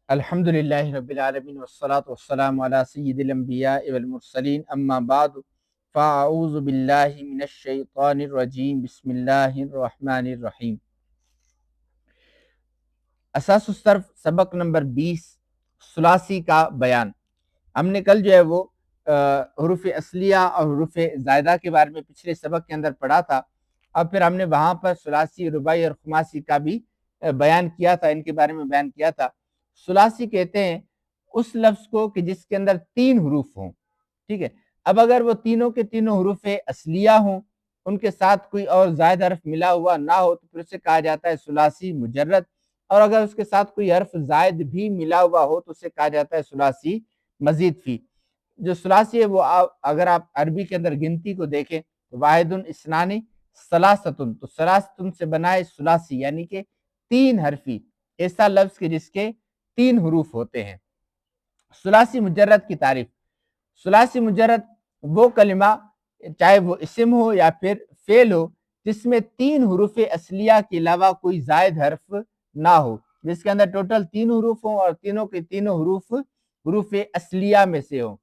الحمدللہ رب العالمین والصلاة والسلام علی سید الانبیاء والمرسلین اما بعد فاعوذ باللہ من الشیطان الرجیم بسم اللہ الرحمن الرحیم۔ اساس الصرف سبق نمبر 20 ثلاثی کا بیان۔ ہم نے کل جو ہے وہ حروف اصلیہ اور حروف زائدہ کے بارے میں پچھلے سبق کے اندر پڑھا تھا، اور پھر ہم نے وہاں پر ثلاثی، رباعی اور خماسی کا بھی بیان کیا تھا، ان کے بارے میں بیان کیا تھا۔ ثلاثی کہتے ہیں اس لفظ کو کہ جس کے اندر 3 حروف ہوں، ٹھیک ہے۔ اب اگر وہ تینوں کے تینوں حروف اصلیہ ہوں، ان کے ساتھ کوئی اور زائد حرف ملا ہوا نہ ہو، تو پھر اسے کہا جاتا ہے ثلاثی مجرد، اور اگر اس کے ساتھ کوئی حرف زائد بھی ملا ہوا ہو تو اسے کہا جاتا ہے ثلاثی مزید فی۔ جو ثلاثی ہے وہ اگر آپ عربی کے اندر گنتی کو دیکھیں تو واحد اثنان ثلاثتن، تو ثلاثتن سے بنا ہے ثلاثی، یعنی کہ 3 حرفی، ایسا لفظ کے جس کے 3 حروف ہوتے ہیں۔ ثلاثی مجرد کی تعریف۔ ثلاثی مجرد وہ کلمہ چاہے وہ اسم ہو یا پھر فعل ہو جس میں 3 حروف اصلیہ کے علاوہ کوئی زائد حرف نہ ہو، جس کے اندر ٹوٹل 3 حروف ہوں اور تینوں کے تینوں حروف اصلیہ میں سے ہوں۔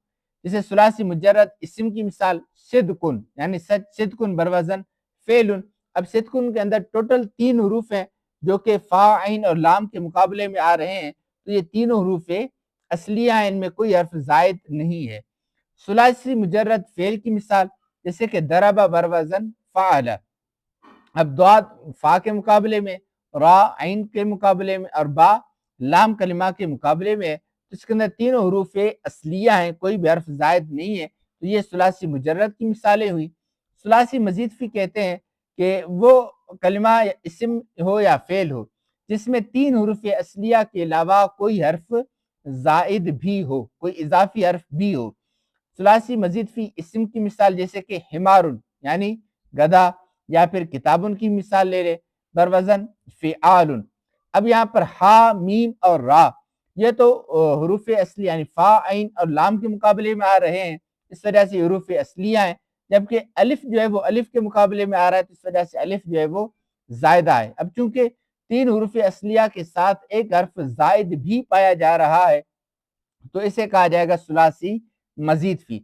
جسے ثلاثی مجرد اسم کی مثال صدقن، یعنی صدقن بروزن فعلن۔ اب صدقن کے اندر ٹوٹل 3 حروف ہیں جو کہ فا، عین اور لام کے مقابلے میں آ رہے ہیں، تو یہ تینوں حروف اصلیہ ہیں، ان میں کوئی حرف زائد نہیں ہے۔ ثلاثی مجرد فعل کی مثال جیسے کہ ضرب بروزن فعل۔ اب ضاد فا کے مقابلے میں، را عین کے مقابلے میں، اور با لام کلمہ کے مقابلے میں، اس کے اندر تینوں حروف اصلیہ ہیں، کوئی بھی حرف زائد نہیں ہے، تو یہ ثلاثی مجرد کی مثالیں ہوئی۔ ثلاثی مزید فی کہتے ہیں کہ وہ کلمہ اسم ہو یا فعل ہو جس میں 3 حروف اصلیہ کے علاوہ کوئی حرف زائد بھی ہو، کوئی اضافی حرف بھی ہو۔ ثلاثی مزید فی اسم کی مثال جیسے کہ حمارن، یعنی گدھا، یا پھر کتابن کی مثال لے لے بروزن فعالن۔ اب یہاں پر ہا، میم اور را، یہ تو حروف اصلی یعنی فا، عین اور لام کے مقابلے میں آ رہے ہیں، اس وجہ سے حروف اصلیہ ہیں، جبکہ الف جو ہے وہ الف کے مقابلے میں آ رہا ہے، تو اس وجہ سے الف جو ہے وہ زائدہ ہے۔ اب چونکہ 3 حروف اصلیہ کے ساتھ ایک حرف زائد بھی پایا جا رہا ہے تو اسے کہا جائے گا ثلاثی مزید فی۔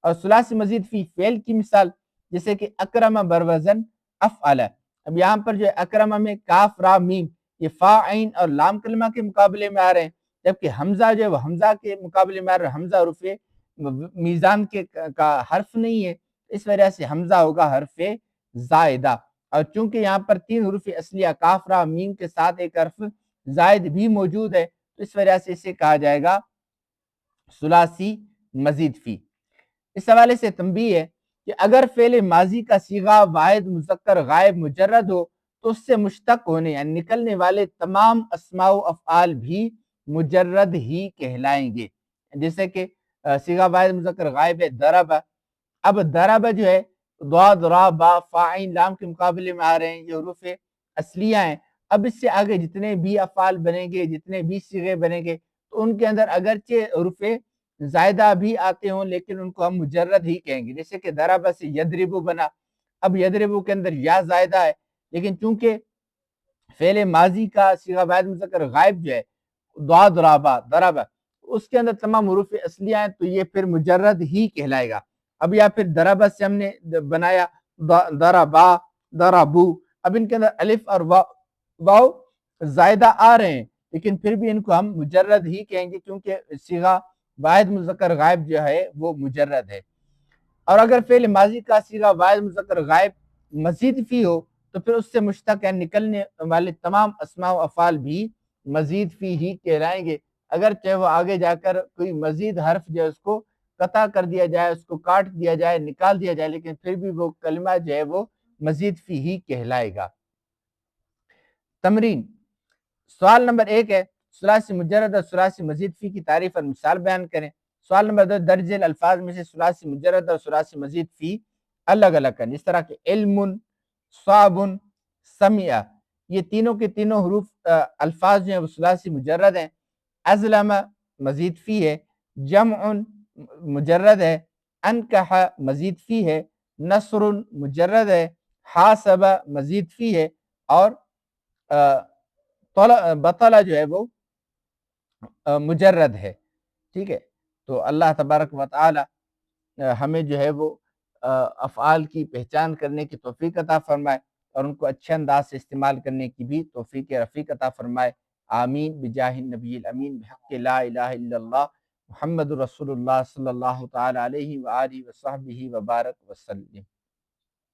اور ثلاثی مزید فی فعل کی مثال جیسے کہ اکرم بروزن افعل۔ اب یہاں پر جو ہے اکرم میں کاف، را، میم، یہ فا، عین اور لام کلمہ کے مقابلے میں آ رہے ہیں، جبکہ حمزہ جو ہے وہ حمزہ کے مقابلے میں آ رہا ہے، حمزہ حرف میزان کا حرف نہیں ہے، اس وجہ سے حمزہ ہوگا حرف زائدہ۔ اور چونکہ یہاں پر 3 حروف اصلیہ کاف، را، میم کے ساتھ ایک حرف زائد بھی موجود ہے، تو اس وجہ سے اسے کہا جائے گا ثلاثی مزید فی۔ اس حوالے سے تنبیہ ہے کہ اگر فعل ماضی کا صیغہ واحد مذکر غائب مجرد ہو تو اس سے مشتق ہونے یعنی نکلنے والے تمام اسماء و افعال بھی مجرد ہی کہلائیں گے۔ جیسے کہ صیغہ واحد مذکر غائب ہے ضرب، اب ضرب جو ہے ضاد، را، با، فا، عین، لام کے مقابلے میں آ رہے ہیں، یہ حروف اصلیہ ہیں۔ اب اس سے آگے جتنے بھی افعال بنیں گے، جتنے بھی صیغے بنیں گے، تو ان کے اندر اگرچہ حروف زائدہ بھی آتے ہوں لیکن ان کو ہم مجرد ہی کہیں گے۔ جیسے کہ ضرب سے یضرب بنا، اب یضرب کے اندر یا زائدہ ہے، لیکن چونکہ فعل ماضی کا صیغہ واحد مذکر غائب جو ہے ضاد، را، با، ضرب، اس کے اندر تمام حروف اصلیہ ہیں، تو یہ پھر مجرد ہی کہلائے گا۔ اب یا پھر ضرب سے ہم نے بنایا ضربا، ضربو، اب ان کے اندر الف اور واو زائدہ آ رہے ہیں لیکن پھر بھی ان کو ہم مجرد ہی کہیں گے کیونکہ صیغہ واحد مذکر غائب جو ہے وہ مجرد ہے۔ اور اگر فعل ماضی کا صیغہ واحد مذکر غائب مزید فی ہو تو پھر اس سے مشتق ہے نکلنے والے تمام اسماء و افعال بھی مزید فی ہی کہلائیں گے، اگرچہ وہ آگے جا کر کوئی مزید حرف جو ہے اس کو قطع کر دیا جائے، اس کو کاٹ دیا جائے، نکال دیا جائے، لیکن پھر بھی وہ کلمہ جو ہے وہ مزید فی ہی کہلائے گا۔ تمرین سوال نمبر 1 ہے ثلاثی مجرد اور ثلاثی مزید فی کی تعریف اور مثال بیان کریں۔ سوال نمبر 2 درج الفاظ میں سے ثلاثی مجرد اور ثلاثی مزید فی الگ الگ کریں، جس طرح کہ علم، صعب، سمع، یہ تینوں کے تینوں حروف الفاظ جو ہیں وہ ثلاثی مجرد ہیں۔ ازلم مزید فی ہے، جمع مجرد ہے، انکح مزید فی ہے، نصر مجرد ہے، حاسب مزید فی ہے، اور بطلہ جو ہے وہ مجرد ہے، ٹھیک ہے۔ تو اللہ تبارک و تعالی ہمیں جو ہے وہ افعال کی پہچان کرنے کی توفیق عطا فرمائے اور ان کو اچھے انداز سے استعمال کرنے کی بھی توفیق رفیق عطا فرمائے۔ آمین بجاہ النبی الامین بحق لا الہ الا اللہ محمد رسول اللہ صلی اللہ تعالی علیہ وآلہ وصحبہ وبارک وسلم۔